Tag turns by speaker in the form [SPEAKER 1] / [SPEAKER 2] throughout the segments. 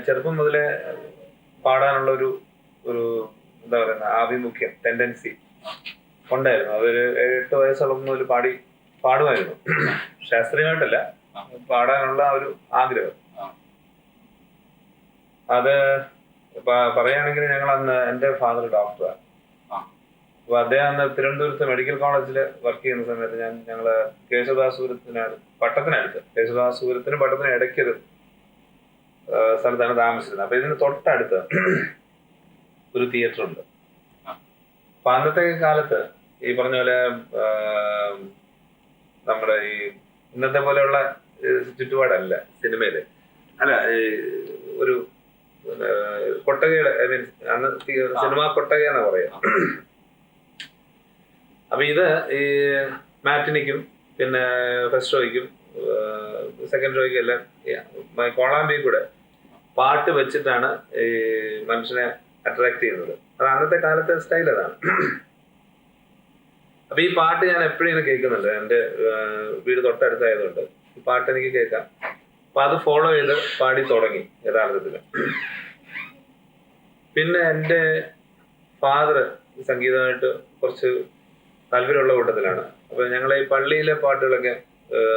[SPEAKER 1] ചെറുപ്പം മുതലേ പാടാനുള്ള ഒരു ഒരു എന്താ പറയുന്ന ആഭിമുഖ്യം ടെൻഡൻസി ഉണ്ടായിരുന്നു. അതൊരു 7-8 വയസ്സുള്ള മുതൽ പാടുമായിരുന്നു. ശാസ്ത്രീയമായിട്ടല്ല, പാടാനുള്ള ഒരു ആഗ്രഹം. അത് പറയുകയാണെങ്കിൽ ഞങ്ങൾ അന്ന് എൻ്റെ ഫാദർ ഡോക്ടറാണ്. അപ്പൊ അദ്ദേഹം അന്ന് തിരുവനന്തപുരത്ത് മെഡിക്കൽ കോളേജിൽ വർക്ക് ചെയ്യുന്ന സമയത്ത് ഞങ്ങള് പട്ടത്തിനടുത്ത് കേശവദാസപുരത്തിനും പട്ടത്തിനും ഇടയ്ക്കൊരു സ്ഥലത്താണ് താമസിച്ചിരുന്നത്. അപ്പൊ ഇതിന് തൊട്ടടുത്ത് ഒരു തിയേറ്റർ ഉണ്ട്. അപ്പൊ അന്നത്തെ കാലത്ത് ഈ പറഞ്ഞ പോലെ നമ്മുടെ ഈ ഇന്നത്തെ പോലെയുള്ള ചുറ്റുപാടല്ല സിനിമയില്. അല്ല, ഒരു കൊട്ടകയുടെ അന്ന് സിനിമ കൊട്ടകയെന്നാ പറയാ. അപ്പൊ ഇത് ഈ മാറ്റിനിക്കും പിന്നെ ഫസ്റ്റ് ഷോയ്ക്കും സെക്കൻഡ് ഷോയ്ക്കും എല്ലാം കോളാമ്പിയിൽ കൂടെ പാട്ട് വെച്ചിട്ടാണ് ഈ മനുഷ്യനെ അട്രാക്ട് ചെയ്യുന്നത്. അത് അന്നത്തെ കാലത്തെ സ്റ്റൈൽ അതാണ്. അപ്പൊ ഈ പാട്ട് ഞാൻ എപ്പോഴും ഇങ്ങനെ കേൾക്കുന്നുണ്ട്. എൻ്റെ വീട് തൊട്ടടുത്തായതുകൊണ്ട് ഈ പാട്ട് എനിക്ക് കേൾക്കാം. അപ്പൊ അത് ഫോളോ ചെയ്ത് പാടി തുടങ്ങി യഥാർത്ഥത്തില്. പിന്നെ എൻ്റെ ഫാദർ സംഗീതമായിട്ട് കുറച്ച് താല്പര്യമുള്ള കൂട്ടത്തിലാണ്. അപ്പൊ ഞങ്ങൾ ഈ പള്ളിയിലെ പാട്ടുകളൊക്കെ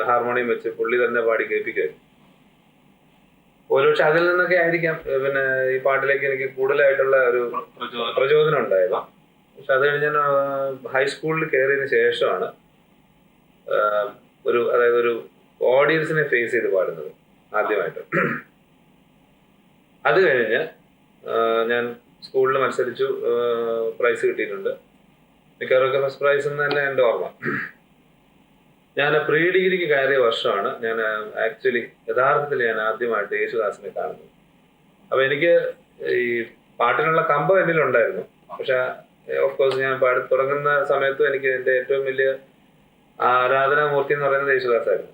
[SPEAKER 1] ഹാർമോണിയം വെച്ച് പുള്ളി തന്നെ പാടി കേൾപ്പിക്കുമായിരുന്നു. ഒരുപക്ഷെ അതിൽ നിന്നൊക്കെ ആയിരിക്കാം പിന്നെ ഈ പാട്ടിലേക്ക് എനിക്ക് കൂടുതലായിട്ടുള്ള ഒരു പ്രചോദനം ഉണ്ടായത്. പക്ഷെ അത് കഴിഞ്ഞ് ഞാൻ ഹൈസ്കൂളിൽ കയറിയതിന് ശേഷമാണ് അതായത് ഒരു ഓഡിയൻസിനെ ഫേസ് ചെയ്ത് പാടുന്നത് ആദ്യമായിട്ട്. അത് കഴിഞ്ഞ് ഞാൻ സ്കൂളിൽ മത്സരിച്ചു, പ്രൈസ് കിട്ടിയിട്ടുണ്ട്. മിക്കവാറൊക്കെ ഫസ്റ്റ് പ്രൈസ് എന്ന് തന്നെ എൻ്റെ ഓർമ്മ. ഞാൻ പ്രീ ഡിഗ്രിക്ക് കയറിയ വർഷമാണ് ഞാൻ ആക്ച്വലി യഥാർത്ഥത്തിൽ ഞാൻ ആദ്യമായിട്ട് യേശുദാസിനെ കാണുന്നത്. അപ്പൊ എനിക്ക് ഈ പാട്ടിനുള്ള കമ്പം എന്നിലുണ്ടായിരുന്നു. പക്ഷെ ഓഫ് കോഴ്സ് ഞാൻ പാടി തുടങ്ങുന്ന സമയത്തും എനിക്ക് എൻ്റെ ഏറ്റവും വലിയ ആരാധനാമൂർത്തി എന്ന് പറയുന്നത് യേശുദാസായിരുന്നു.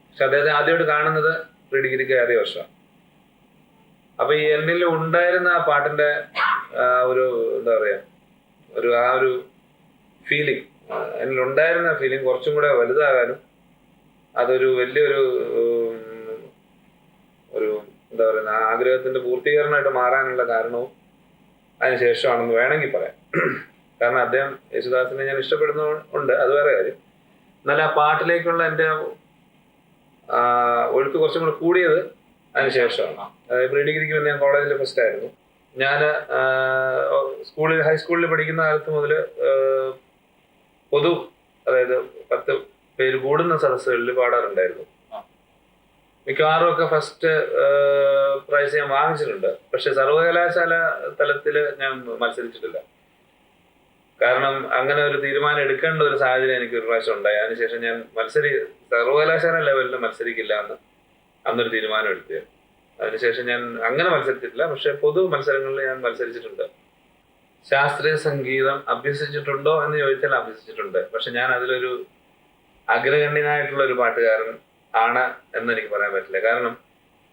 [SPEAKER 1] പക്ഷെ അദ്ദേഹത്തെ ആദ്യമായിട്ട് കാണുന്നത് പ്രീ ഡിഗ്രിക്ക് കയറിയ വർഷമാണ്. അപ്പൊ ഈ എന്നിൽ ഉണ്ടായിരുന്ന ആ പാട്ടിന്റെ ഒരു എന്താ പറയാ ഒരു ഫീലിംഗ്, എന്നിലുണ്ടായിരുന്ന ഫീലിംഗ് കുറച്ചും കൂടെ വലുതാകാനും അതൊരു വലിയൊരു എന്താ പറയുന്ന ആഗ്രഹത്തിന്റെ പൂർത്തീകരണമായിട്ട് മാറാനുള്ള കാരണവും അതിനുശേഷമാണെന്ന് വേണമെങ്കിൽ പറയാം. കാരണം അദ്ദേഹം യേശുദാസിനെ ഞാൻ ഇഷ്ടപ്പെടുന്നുണ്ട്, അത് വേറെ കാര്യം. എന്നാൽ ആ പാട്ടിലേക്കുള്ള എൻ്റെ ഒഴുക്ക് കുറച്ചും കൂടെ കൂടിയത് അതിനുശേഷമാണ്. അതായത് പ്രീ ഡിഗ്രിക്ക് മുന്നേ ഞാൻ കോളേജിൽ ഫസ്റ്റ് ആയിരുന്നു. ഞാൻ ഹൈസ്കൂളിൽ പഠിക്കുന്ന കാലത്ത് മുതൽ അതായത് 10 പേര് കൂടുന്ന സദസ്സുകളിൽ പാടാറുണ്ടായിരുന്നു. മിക്കവാറും ഒക്കെ ഫസ്റ്റ് പ്രൈസ് ഞാൻ വാങ്ങിച്ചിട്ടുണ്ട്. പക്ഷെ സർവകലാശാല തലത്തിൽ ഞാൻ മത്സരിച്ചിട്ടില്ല. കാരണം അങ്ങനെ ഒരു തീരുമാനം എടുക്കേണ്ട ഒരു സാഹചര്യം എനിക്ക് ഒരു പ്രാവശ്യം ഉണ്ടായി. അതിനുശേഷം ഞാൻ സർവകലാശാല ലെവലിൽ മത്സരിക്കില്ല എന്ന് അന്നൊരു തീരുമാനം എടുത്തത്. അതിനുശേഷം ഞാൻ അങ്ങനെ മത്സരിച്ചിട്ടില്ല. പക്ഷെ പൊതു മത്സരങ്ങളിൽ ഞാൻ മത്സരിച്ചിട്ടുണ്ട്. ശാസ്ത്രീയ സംഗീതം അഭ്യസിച്ചിട്ടുണ്ടോ എന്ന് ചോദിച്ചാൽ അഭ്യസിച്ചിട്ടുണ്ട്. പക്ഷെ ഞാൻ അതിലൊരു അഗ്രഗണ്യനായിട്ടുള്ള ഒരു പാട്ടുകാരൻ ആണ് എന്ന് എനിക്ക് പറയാൻ പറ്റില്ല. കാരണം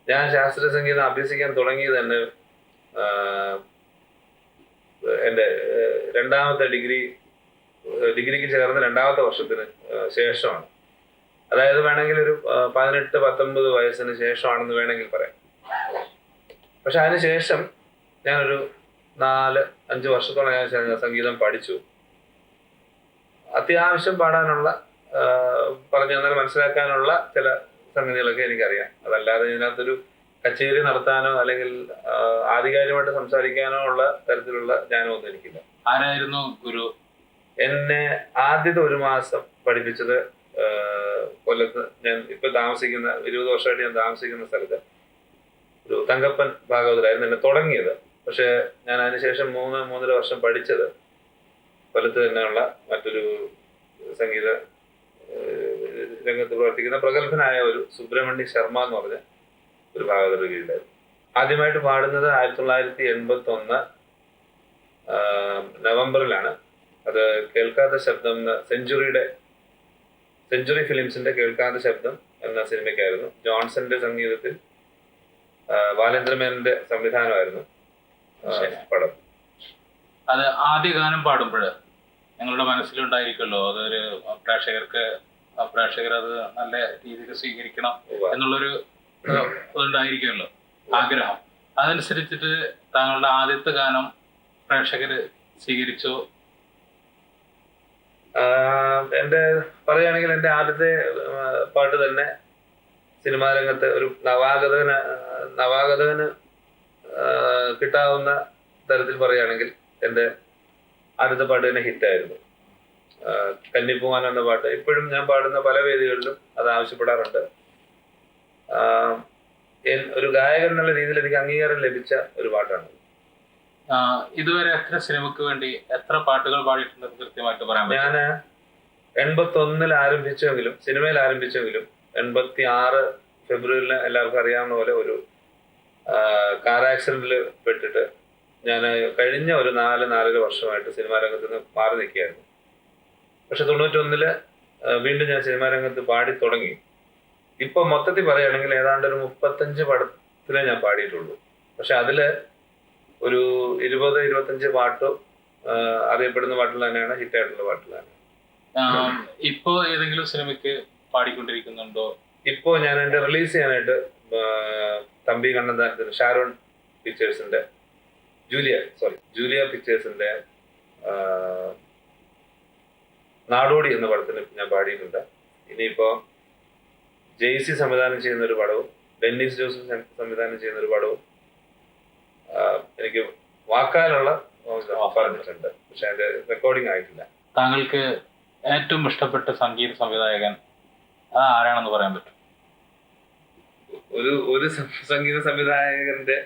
[SPEAKER 1] ഞാൻ ശാസ്ത്രീയ സംഗീതം അഭ്യസിക്കാൻ തുടങ്ങിയത് തന്നെ എൻ്റെ രണ്ടാമത്തെ ഡിഗ്രിക്ക് ചേർന്ന് 2ാമത്തെ വർഷത്തിന് ശേഷമാണ്. അതായത് വേണമെങ്കിൽ ഒരു 18-19 വയസ്സിന് ശേഷമാണെന്ന് വേണമെങ്കിൽ പറയാം. പക്ഷെ അതിനുശേഷം ഞാനൊരു 4-5 വർഷത്തോളം ഞാൻ സംഗീതം പഠിച്ചു. അത്യാവശ്യം പാടാനുള്ള പറഞ്ഞു തന്നാൽ മനസ്സിലാക്കാനുള്ള ചില സംഗതികളൊക്കെ എനിക്കറിയാം. അതല്ലാതെ ഇതിനകത്തൊരു കച്ചേരി നടത്താനോ അല്ലെങ്കിൽ ആധികാരികമായിട്ട് സംസാരിക്കാനോ ഉള്ള തരത്തിലുള്ള ജ്ഞാനമൊന്നും എനിക്കില്ല.
[SPEAKER 2] ആരായിരുന്നു ഗുരു?
[SPEAKER 1] എന്നെ ആദ്യത്തെ 1 മാസം പഠിപ്പിച്ചത് കൊല്ലത്ത് ഞാൻ ഇപ്പൊ താമസിക്കുന്ന 20 വർഷമായിട്ട് ഞാൻ താമസിക്കുന്ന സ്ഥലത്ത് ഒരു തങ്കപ്പൻ ഭാഗവതരായിരുന്നു എന്നെ തുടങ്ങിയത്. പക്ഷെ ഞാൻ അതിനുശേഷം 3-3.5 വർഷം പഠിച്ചത് കൊല്ലത്ത് തന്നെയുള്ള മറ്റൊരു സംഗീത രംഗത്ത് പ്രവർത്തിക്കുന്ന പ്രഗത്ഭനായ ഒരു സുബ്രഹ്മണ്യ ശർമ്മ എന്ന് പറഞ്ഞ ഒരു ഭാഗവതരുടെ കീഴിലായിരുന്നു. ആദ്യമായിട്ട് പാടുന്നത് 1981 നവംബറിലാണ്. അത് കേൾക്കാത്ത ശബ്ദം എന്ന സെഞ്ചുറി ഫിലിംസിന്റെ കേൾക്കാത്ത ശബ്ദം എന്ന സിനിമയ്ക്കായിരുന്നു. ജോൺസന്റെ സംഗീതത്തിൽ ബാലേന്ദ്രമേനന്റെ സംവിധാനമായിരുന്നു പടം.
[SPEAKER 2] അത് ആദ്യ ഗാനം പാടുമ്പോൾ ഞങ്ങളുടെ മനസ്സിലുണ്ടായിരിക്കുമല്ലോ, അതൊരു പ്രേക്ഷകർ അത് നല്ല രീതിയിൽ സ്വീകരിക്കണം എന്നുള്ളൊരു ഇതുണ്ടായിരിക്കുമല്ലോ. ആഗ്രഹം. അതനുസരിച്ചിട്ട് താങ്കളുടെ ആദ്യത്തെ ഗാനം പ്രേക്ഷകര് സ്വീകരിച്ചോ?
[SPEAKER 1] എന്റെ പറയുകയാണെങ്കിൽ എന്റെ ആദ്യത്തെ പാട്ട് തന്നെ സിനിമാ രംഗത്ത് ഒരു നവാഗതന് കിട്ടാവുന്ന തരത്തിൽ പറയുകയാണെങ്കിൽ എന്റെ ആദ്യത്തെ പാട്ട് തന്നെ ഹിറ്റായിരുന്നു. കന്നിപ്പൂവാൻ എന്ന പാട്ട് ഇപ്പോഴും ഞാൻ പാടുന്ന പല വേദികളിലും അത് ആവശ്യപ്പെടാറുണ്ട്. ഒരു ഗായകൻ എന്നുള്ള രീതിയിൽ എനിക്ക് അംഗീകാരം ലഭിച്ച ഒരു പാട്ടാണ്.
[SPEAKER 2] ഇതുവരെ എത്ര സിനിമക്ക് വേണ്ടി എത്ര പാട്ടുകൾ പാടിയിട്ടുണ്ടെന്ന് കൃത്യമായിട്ട് പറയാൻ പറ്റും?
[SPEAKER 1] ഞാന് 81 ആരംഭിച്ചെങ്കിലും സിനിമയിൽ ആരംഭിച്ചെങ്കിലും 86 ഫെബ്രുവരിയിൽ എല്ലാവർക്കും അറിയാവുന്ന പോലെ ഒരു കാർ ആക്സിഡന്റിൽ പെട്ടിട്ട് ഞാൻ കഴിഞ്ഞ ഒരു 4-4.5 വർഷമായിട്ട് സിനിമാ രംഗത്ത് നിന്ന് മാറി നിൽക്കുകയായിരുന്നു. പക്ഷെ 91 വീണ്ടും ഞാൻ സിനിമാ രംഗത്ത് പാടി തുടങ്ങി. ഇപ്പൊ മൊത്തത്തിൽ പറയുകയാണെങ്കിൽ ഏതാണ്ട് ഒരു 35 പടത്തിലേ ഞാൻ പാടിയിട്ടുള്ളൂ. പക്ഷെ അതില് ഒരു 20-25 പാട്ടും അറിയപ്പെടുന്ന പാട്ടിൽ തന്നെയാണ്, ഹിറ്റായിട്ടുള്ള പാട്ടിൽ തന്നെ.
[SPEAKER 2] ഇപ്പോ ഏതെങ്കിലും സിനിമയ്ക്ക് പാടിക്കൊണ്ടിരിക്കുന്നുണ്ടോ? ഇപ്പോ
[SPEAKER 1] ഞാൻ എന്റെ റിലീസ് ചെയ്യാനായിട്ട് തമ്പി കണ്ണന്താനത്തിന് ഷാരോൺ പിക്ചേഴ്സിന്റെ ജൂലിയ പിക്ചേഴ്സിന്റെ നാടോടി എന്ന പടത്തിന് ഞാൻ പാടിയിട്ടുണ്ട്. ഇനിയിപ്പോ ജെയ്സി സംവിധാനം ചെയ്യുന്ന ഒരു പടവും ഡെന്നിസ് ജോസഫ് സംവിധാനം ചെയ്യുന്ന ഒരു പടവും എനിക്ക് വാക്കാലുള്ള പറഞ്ഞിട്ടുണ്ട്. പക്ഷെ അതിന്റെ റെക്കോർഡിംഗ് ആയിട്ടില്ല.
[SPEAKER 2] താങ്കൾക്ക് ഏറ്റവും ഇഷ്ടപ്പെട്ട സംഗീത സംവിധായകൻ ആരാണെന്ന് പറയാൻ പറ്റും?
[SPEAKER 1] ഒരു സംഗീത സംവിധായകന്റെ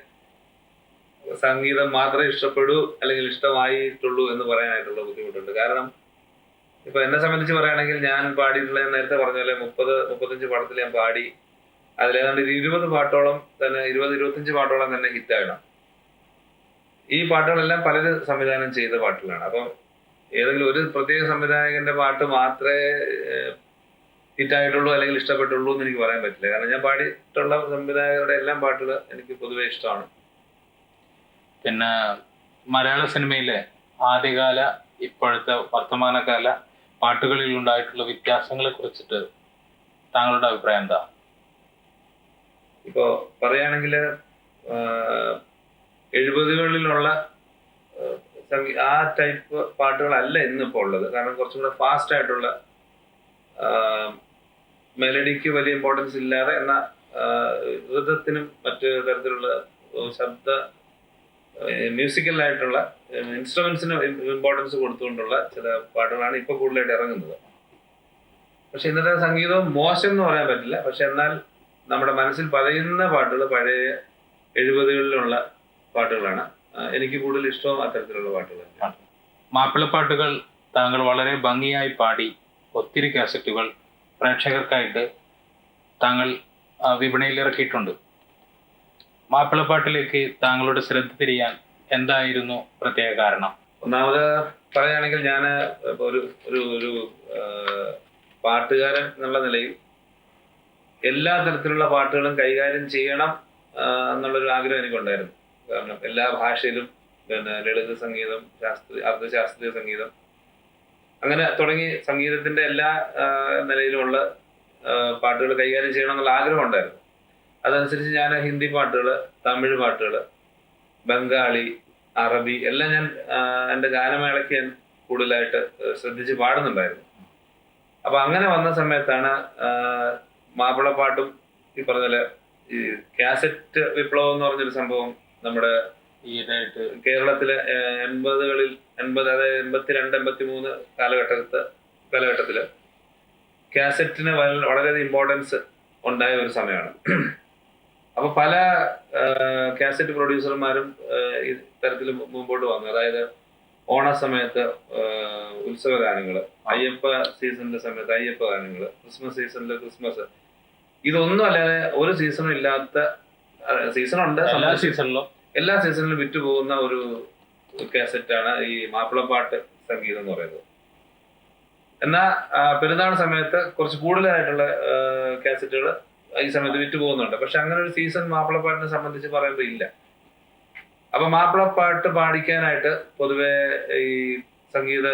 [SPEAKER 1] സംഗീതം മാത്രമേ ഇഷ്ടപ്പെടൂ അല്ലെങ്കിൽ ഇഷ്ടമായിട്ടുള്ളൂ എന്ന് പറയാനായിട്ടുള്ള ബുദ്ധിമുട്ടുണ്ട്. കാരണം ഇപ്പൊ എന്നെ സംബന്ധിച്ച് പറയുകയാണെങ്കിൽ ഞാൻ പാടിയിട്ടുള്ള, നേരത്തെ പറഞ്ഞ പോലെ 30-35 പടത്തിൽ ഞാൻ പാടി. അതിലേതാണ്ട് 20 പാട്ടോളം തന്നെ 20-25 പാട്ടോളം തന്നെ ഹിറ്റാകണം. ഈ പാട്ടുകളെല്ലാം പലരും സംവിധാനം ചെയ്ത പാട്ടുകളാണ്. അപ്പം ഏതെങ്കിലും ഒരു പ്രത്യേക സംവിധായകന്റെ പാട്ട് മാത്രമേ ഹിറ്റായിട്ടുള്ളൂ അല്ലെങ്കിൽ ഇഷ്ടപ്പെട്ടുള്ളൂ എന്ന് എനിക്ക് പറയാൻ പറ്റില്ല. കാരണം ഞാൻ പാടിയിട്ടുള്ള സംവിധായകരുടെ എല്ലാം പാട്ടുകൾ എനിക്ക് പൊതുവെ ഇഷ്ടമാണ്.
[SPEAKER 2] പിന്നെ മലയാള സിനിമയിലെ ആദ്യകാല ഇപ്പോഴത്തെ വർത്തമാനകാല പാട്ടുകളിൽ ഉണ്ടായിട്ടുള്ള വ്യത്യാസങ്ങളെ കുറിച്ചിട്ട് താങ്കളുടെ അഭിപ്രായം എന്താ?
[SPEAKER 1] ഇപ്പോ പറയുകയാണെങ്കിൽ 70കളിലുള്ള ആ ടൈപ്പ് പാട്ടുകളല്ല ഇന്നിപ്പോൾ ഉള്ളത്. കാരണം കുറച്ചും കൂടെ ഫാസ്റ്റ് ആയിട്ടുള്ള, മെലഡിക്ക് വലിയ ഇമ്പോർട്ടൻസ് ഇല്ലാതെ എന്നാൽ ഋതത്തിനും മറ്റു തരത്തിലുള്ള ശബ്ദ മ്യൂസിക്കലായിട്ടുള്ള ഇൻസ്ട്രുമെന്റ്സിന് ഇമ്പോർട്ടൻസ് കൊടുത്തുകൊണ്ടുള്ള ചില പാട്ടുകളാണ് ഇപ്പൊ കൂടുതലായിട്ട് ഇറങ്ങുന്നത്. പക്ഷെ ഇന്നത്തെ സംഗീതം മോശം എന്ന് പറയാൻ പറ്റില്ല. പക്ഷെ എന്നാൽ നമ്മുടെ മനസ്സിൽ പതയുന്ന പാട്ടുകൾ പഴയ 70കളിലുള്ള പാട്ടുകളാണ്. എനിക്ക് കൂടുതൽ ഇഷ്ടവും അത്തരത്തിലുള്ള പാട്ടുകളാണ്.
[SPEAKER 2] മാപ്പിളപ്പാട്ടുകൾ താങ്കൾ വളരെ ഭംഗിയായി പാടി ഒത്തിരി കാസറ്റുകൾ പ്രേക്ഷകർക്കായിട്ട് താങ്കൾ വിപണിയിൽ ഇറക്കിയിട്ടുണ്ട്. മാപ്പിളപ്പാട്ടിലേക്ക് താങ്കളുടെ ശ്രദ്ധ തിരിയാൻ എന്തായിരുന്നു പ്രത്യേക കാരണം?
[SPEAKER 1] ഒന്നാമത് പറയുകയാണെങ്കിൽ ഞാൻ ഒരു ഒരു പാട്ടുകാരൻ എന്നുള്ള നിലയിൽ എല്ലാ തരത്തിലുള്ള പാട്ടുകളും കൈകാര്യം ചെയ്യണം എന്നുള്ളൊരു ആഗ്രഹം എനിക്കുണ്ടായിരുന്നു. കാരണം എല്ലാ ഭാഷയിലും, പിന്നെ ലളിത സംഗീതം, അർദ്ധശാസ്ത്രീയ സംഗീതം, അങ്ങനെ തുടങ്ങി സംഗീതത്തിന്റെ എല്ലാ നിലയിലുമുള്ള പാട്ടുകൾ കൈകാര്യം ചെയ്യണം എന്നുള്ള ആഗ്രഹം ഉണ്ടായിരുന്നു. അതനുസരിച്ച് ഞാൻ ഹിന്ദി പാട്ടുകൾ, തമിഴ് പാട്ടുകൾ, ബംഗാളി, അറബി എല്ലാം ഞാൻ എൻ്റെ ഗാനമേളയ്ക്ക് ഞാൻ കൂടുതലായിട്ട് ശ്രദ്ധിച്ച് പാടുന്നുണ്ടായിരുന്നു. അപ്പൊ അങ്ങനെ വന്ന സമയത്താണ് മാപ്പിളപ്പാട്ടും ഈ പറഞ്ഞ പോലെ ഈ കാസറ്റ് വിപ്ലവം എന്ന് പറഞ്ഞൊരു സംഭവം നമ്മുടെ
[SPEAKER 2] ഈയിടെയായിട്ട്
[SPEAKER 1] കേരളത്തിലെ 80കളിൽ 80 അതായത് 82-83 കാലഘട്ടത്തില് കാസറ്റിന് വളരെയധികം ഇമ്പോർട്ടൻസ് ഉണ്ടായ ഒരു സമയമാണ്. അപ്പൊ പല കാസറ്റ് പ്രൊഡ്യൂസർമാരും ഇത്തരത്തിൽ മുമ്പോട്ട് വന്നു. അതായത് ഓണസമയത്ത് ഉത്സവ ഗാനങ്ങള്, അയ്യപ്പ സീസണിന്റെ സമയത്ത് അയ്യപ്പ ഗാനങ്ങള്, ക്രിസ്മസ് സീസണില് ക്രിസ്മസ്, ഇതൊന്നും അല്ലാതെ ഒരു സീസണും ഇല്ലാത്ത, സീസണുണ്ട് എല്ലാ സീസണിലും വിറ്റുപോകുന്ന ഒരു കാസറ്റാണ് ഈ മാപ്പിളപ്പാട്ട് സംഗീതം എന്ന് പറയുന്നത്. എന്നാൽ പെരുന്നാൾ സമയത്ത് കുറച്ച് കൂടുതലായിട്ടുള്ള കാസറ്റുകൾ ഈ സമയത്ത് വിറ്റ് പോകുന്നുണ്ട്. പക്ഷെ അങ്ങനെ ഒരു സീസൺ മാപ്പിളപ്പാട്ടിനെ സംബന്ധിച്ച് പറയുമ്പോൾ ഇല്ല. അപ്പൊ മാപ്പിളപ്പാട്ട് പാടിക്കാനായിട്ട് പൊതുവെ ഈ സംഗീത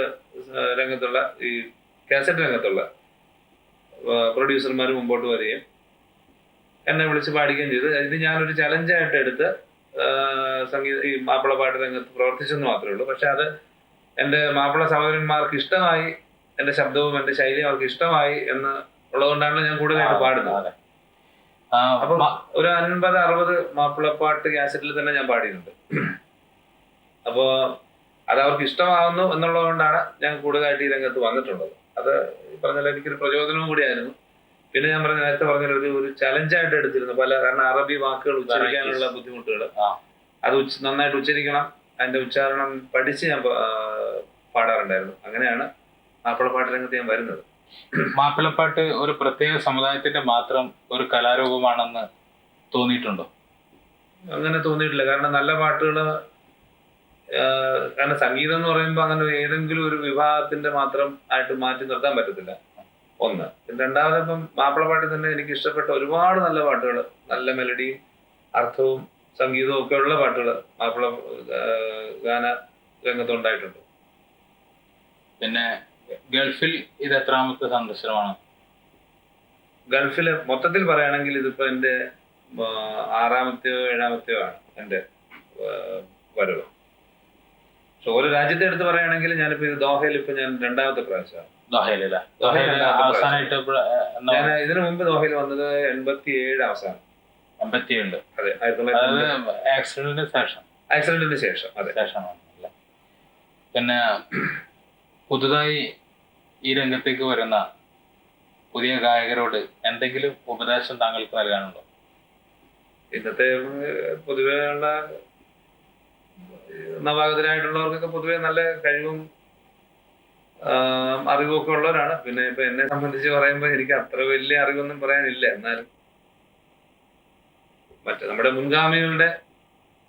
[SPEAKER 1] രംഗത്തുള്ള, ഈ കാസറ്റ് രംഗത്തുള്ള പ്രൊഡ്യൂസർമാർ മുമ്പോട്ട് വരികയും എന്നെ വിളിച്ച് പാടിക്കുകയും ചെയ്തു. ഇത് ഞാനൊരു ചലഞ്ചായിട്ട് എടുത്ത് ഈ മാപ്പിളപ്പാട്ട് രംഗത്ത് പ്രവർത്തിച്ചെന്ന് മാത്രമേ ഉള്ളൂ. പക്ഷെ അത് എൻ്റെ മാപ്പിള സഹോദരന്മാർക്ക് ഇഷ്ടമായി, എൻ്റെ ശബ്ദവും എൻ്റെ ശൈലിയും അവർക്ക് ഇഷ്ടമായി എന്ന് ഉള്ളതുകൊണ്ടാണ് ഞാൻ കൂടുതലായിട്ട് പാടുന്നത്. അപ്പൊ ഒരു 50-60 മാപ്പിളപ്പാട്ട് കാസറ്റിൽ തന്നെ ഞാൻ പാടിയിട്ടുണ്ട്. അപ്പോ അത് അവർക്ക് ഇഷ്ടമാകുന്നു എന്നുള്ളത് കൊണ്ടാണ് ഞാൻ കൂടുതലായിട്ട് ഈ രംഗത്ത് വന്നിട്ടുള്ളത്. അത് പറഞ്ഞാൽ എനിക്കൊരു പ്രചോദനവും കൂടിയായിരുന്നു. പിന്നെ ഞാൻ നേരത്തെ പറഞ്ഞ ഒരു ചലഞ്ചായിട്ട് എടുത്തിരുന്നു കാരണം അറബി വാക്കുകൾ ഉച്ചരിക്കാനുള്ള ബുദ്ധിമുട്ടുകൾ, അത് നന്നായിട്ട് ഉച്ചരിക്കണം, അതിന്റെ ഉച്ചാരണം പഠിച്ച് ഞാൻ പാടാറുണ്ടായിരുന്നു. അങ്ങനെയാണ് മാപ്പിളപ്പാട്ട് രംഗത്ത് ഞാൻ വരുന്നത്.
[SPEAKER 2] മാപ്പിളപ്പാട്ട് ഒരു പ്രത്യേക സമുദായത്തിന്റെ മാത്രം ഒരു കലാരൂപമാണെന്ന് തോന്നിയിട്ടുണ്ടോ?
[SPEAKER 1] അങ്ങനെ തോന്നിയിട്ടില്ല. കാരണം നല്ല പാട്ടുകൾ, കാരണം സംഗീതം എന്ന് പറയുമ്പോൾ അങ്ങനെ ഏതെങ്കിലും ഒരു വിഭാഗത്തിന്റെ മാത്രം ആയിട്ട് മാറ്റി നിർത്താൻ പറ്റത്തില്ല. ഒന്ന്. രണ്ടാമത് ഇപ്പം മാപ്പിളപ്പാട്ടിൽ തന്നെ എനിക്ക് ഇഷ്ടപ്പെട്ട ഒരുപാട് നല്ല പാട്ടുകൾ, നല്ല മെലഡിയും അർത്ഥവും സംഗീതവും ഒക്കെ ഉള്ള പാട്ടുകൾ മാപ്പിള ഗാന രംഗത്തുണ്ടായിട്ടുണ്ട്.
[SPEAKER 2] പിന്നെ ഗൾഫിൽ ഇത് എത്രാമത്തെ സന്ദർശനമാണ്?
[SPEAKER 1] ഗൾഫില് മൊത്തത്തിൽ പറയുകയാണെങ്കിൽ ഇതിപ്പോ എന്റെ 6-ാമത്തെയോ 7-ാമത്തെയോ ആണ് എന്റെ വരവ്. പക്ഷെ ഒരു രാജ്യത്തെ എടുത്ത് പറയുകയാണെങ്കിൽ ഞാനിപ്പോ ഇത് ദോഹയിൽ ഇപ്പൊ ഞാൻ 2-ാമത്തെ പ്രാവശ്യമാണ്. ഞാൻ ഇതിനു മുമ്പ് ദോഹയിൽ വന്നത് 87 അവസാനം.
[SPEAKER 2] 87?
[SPEAKER 1] അതെ,
[SPEAKER 2] ആക്സിഡന്റിന്
[SPEAKER 1] ശേഷം. അതെ.
[SPEAKER 2] പിന്നെ പുതുതായി ഈ രംഗത്തേക്ക് വരുന്ന പുതിയ ഗായകരോട് എന്തെങ്കിലും ഉപദേശം താങ്കൾക്ക് നൽകാനുണ്ടോ?
[SPEAKER 1] ഇന്നത്തെ പൊതുവേ ഉള്ള നവാഗതരായിട്ടുള്ളവർക്കൊക്കെ പൊതുവെ നല്ല കഴിവും അറിവും ഒക്കെ ഉള്ളവരാണ്. പിന്നെ ഇപ്പൊ എന്നെ സംബന്ധിച്ച് പറയുമ്പോൾ എനിക്ക് അത്ര വലിയ അറിവൊന്നും പറയാനില്ല. എന്നാലും നമ്മുടെ മുൻഗാമികളുടെ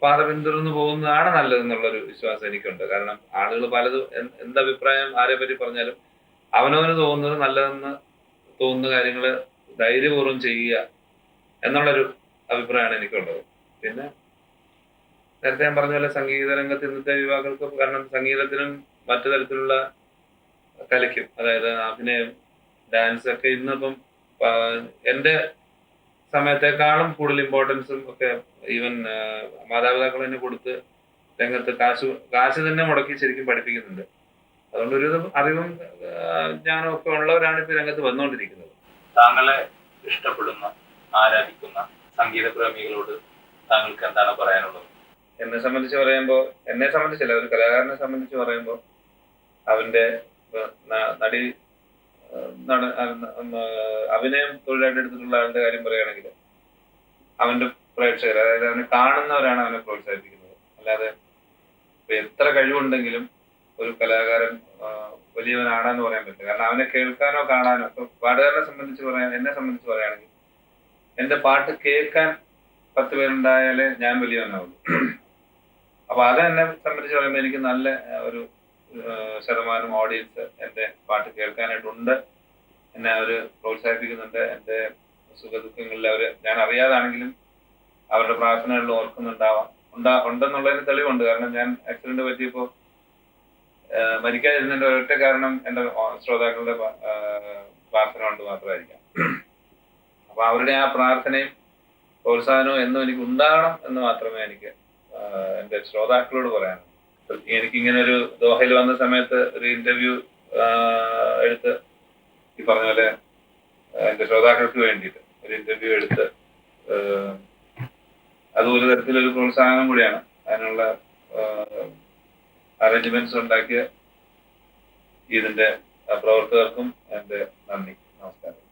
[SPEAKER 1] പാത പിന്തുടർന്ന് പോകുന്നതാണ് നല്ലതെന്നുള്ളൊരു വിശ്വാസം എനിക്കുണ്ട്. കാരണം ആളുകൾ പലതും എന്തഭിപ്രായം ആരെ പറ്റി പറഞ്ഞാലും അവനവന് തോന്നുന്നത് നല്ലതെന്ന് തോന്നുന്ന കാര്യങ്ങൾ ധൈര്യപൂർവ്വം ചെയ്യുക എന്നുള്ളൊരു അഭിപ്രായമാണ് എനിക്കുള്ളത്. പിന്നെ നേരത്തെ ഞാൻ പറഞ്ഞ പോലെ സംഗീത രംഗത്ത് ഇന്നത്തെ യുവാക്കൾക്ക്, കാരണം സംഗീതത്തിനും മറ്റു തരത്തിലുള്ള കലയ്ക്കും, അതായത് അഭിനയം, ഡാൻസ് ഒക്കെ ഇന്നിപ്പം എൻ്റെ സമയത്തെക്കാളും കൂടുതൽ ഇമ്പോർട്ടൻസും ഒക്കെ ഈവൻ മാതാപിതാക്കൾ തന്നെ കൊടുത്ത് രംഗത്ത് കാശ് തന്നെ മുടക്കി ശരിക്കും പഠിപ്പിക്കുന്നുണ്ട്. അതുകൊണ്ട് ഒരു അറിവും ജ്ഞാനവും ഒക്കെ ഉള്ളവരാണ് ഇപ്പൊ രംഗത്ത് വന്നുകൊണ്ടിരിക്കുന്നത്.
[SPEAKER 2] താങ്കളെ ഇഷ്ടപ്പെടുന്ന, ആരാധിക്കുന്ന സംഗീത പ്രേമികളോട് താങ്കൾക്ക് എന്താണ് പറയാനുള്ളത്?
[SPEAKER 1] എന്നെ സംബന്ധിച്ചല്ല, ഒരു കലാകാരനെ സംബന്ധിച്ച് പറയുമ്പോൾ അവന്റെ അഭിനയം തൊഴിലായിട്ട് എടുത്തിട്ടുള്ള ആളുടെ കാര്യം പറയുകയാണെങ്കിൽ അവന്റെ പ്രേക്ഷകർ, അതായത് അവനെ കാണുന്നവരാണ് അവനെ പ്രോത്സാഹിപ്പിക്കുന്നത്. അല്ലാതെ എത്ര കഴിവുണ്ടെങ്കിലും ഒരു കലാകാരൻ വലിയവനാണെന്ന് പറയാൻ പറ്റില്ല. കാരണം അവനെ കേൾക്കാനോ കാണാനോ, ഇപ്പൊ പാട്ടുകാരനെ എന്നെ സംബന്ധിച്ച് പറയുകയാണെങ്കിൽ എന്റെ പാട്ട് കേൾക്കാൻ 10 പേരുണ്ടായാലേ ഞാൻ വലിയവനാവുള്ളൂ. അപ്പൊ അത് എന്നെ സംബന്ധിച്ച് പറയുമ്പോൾ എനിക്ക് നല്ല ഒരു ശതമാനം ഓഡിയൻസ് എന്റെ പാട്ട് കേൾക്കാനായിട്ടുണ്ട്. എന്നെ അവര് പ്രോത്സാഹിപ്പിക്കുന്നുണ്ട്. എന്റെ സുഖദുഃഖങ്ങളിൽ ഞാൻ അറിയാതാണെങ്കിലും അവരുടെ പ്രാർത്ഥനകളിൽ ഉണ്ടെന്നുള്ളതിന് തെളിവുണ്ട്. കാരണം ഞാൻ ആക്സിഡന്റ് പറ്റിയപ്പോ മരിക്കാതിരുന്നതിന്റെ ഒരൊറ്റ കാരണം എന്റെ ശ്രോതാക്കളുടെ പ്രാർത്ഥന കൊണ്ട് മാത്രമായിരിക്കാം. അപ്പൊ അവരുടെ ആ പ്രാർത്ഥനയും പ്രോത്സാഹനവും എന്നും എനിക്ക് ഉണ്ടാകണം എന്ന് മാത്രമേ എനിക്ക് എന്റെ ശ്രോതാക്കളോട് പറയാനുള്ളൂ. എനിക്കിങ്ങനെ ഒരു ദോഹയിൽ വന്ന സമയത്ത് ഒരു ഇന്റർവ്യൂ എടുത്ത്, ഈ പറഞ്ഞ പോലെ എന്റെ ശ്രോതാക്കൾക്ക് വേണ്ടിയിട്ട് ഒരു ഇന്റർവ്യൂ എടുത്ത്, അത് ഒരു തരത്തിലൊരു പ്രോത്സാഹനം കൂടിയാണ്. അതിനുള്ള അറേഞ്ച്മെന്റ്സ് ഉണ്ടാക്കിയ ഇതിന്റെ പ്രവർത്തകർക്കും എന്റെ നന്ദി, നമസ്കാരം.